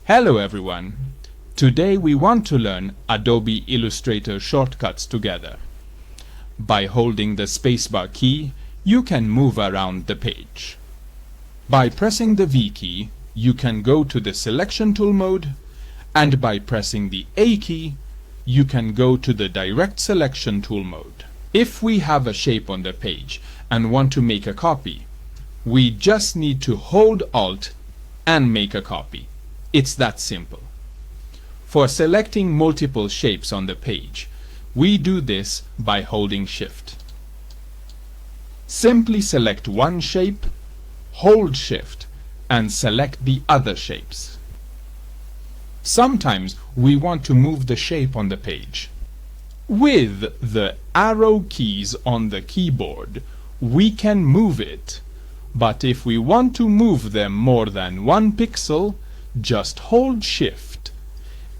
Hello everyone! Today we want to learn Adobe Illustrator Shortcuts together. By holding the spacebar key, you can move around the page. By pressing the V key, you can go to the Selection Tool mode, and by pressing the A key, you can go to the Direct Selection Tool mode. If we have a shape on the page and want to make a copy, we just need to hold Alt and make a copy. It's that simple. For selecting multiple shapes on the page, we do this by holding Shift. Simply select one shape, hold Shift, and select the other shapes. Sometimes we want to move the shape on the page. With the arrow keys on the keyboard, we can move it, but if we want to move them more than 1 pixel, just hold Shift,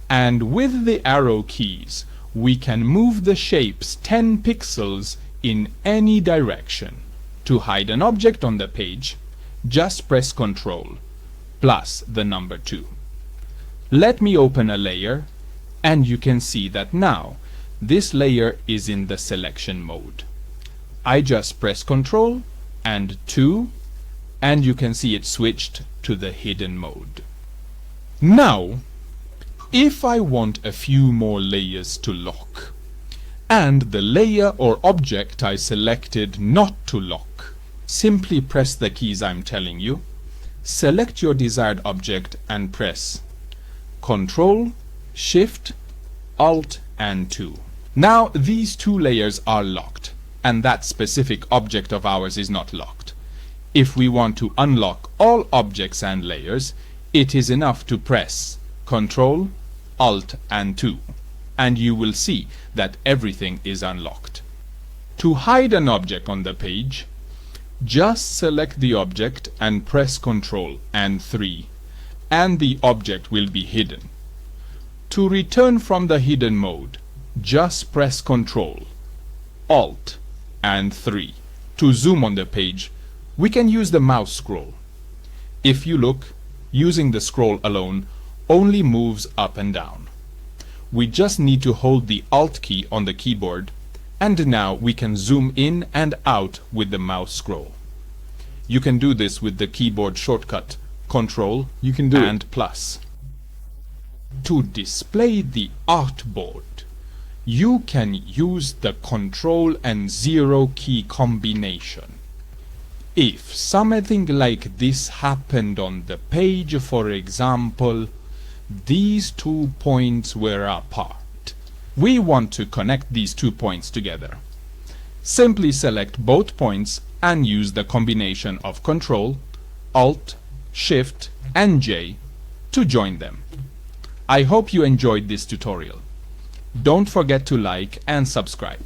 and with the arrow keys we can move the shapes 10 pixels in any direction. To hide an object on the page, just press Ctrl plus the number 2. Let me open a layer, and you can see that now this layer is in the selection mode. I just press Ctrl and 2, and you can see it switched to the hidden mode. Now, if I want a few more layers to lock, and the layer or object I selected not to lock, simply press the keys I'm telling you, select your desired object and press Ctrl, Shift, Alt and 2. Now these two layers are locked, and that specific object of ours is not locked. If we want to unlock all objects and layers, it is enough to press Ctrl, Alt and 2, and you will see that everything is unlocked. To hide an object on the page, just select the object and press Ctrl and 3, and the object will be hidden. To return from the hidden mode, just press Ctrl, Alt and 3. To zoom on the page, we can use the mouse scroll. If you look, using the scroll alone only moves up and down. We just need to hold the Alt key on the keyboard, and now we can zoom in and out with the mouse scroll. You can do this with the keyboard shortcut Ctrl and plus. To display the artboard, you can use the Ctrl and 0 key combination. If something like this happened on the page, for example, these 2 points were apart. We want to connect these 2 points together. Simply select both points and use the combination of Ctrl, Alt, Shift and J to join them. I hope you enjoyed this tutorial. Don't forget to like and subscribe.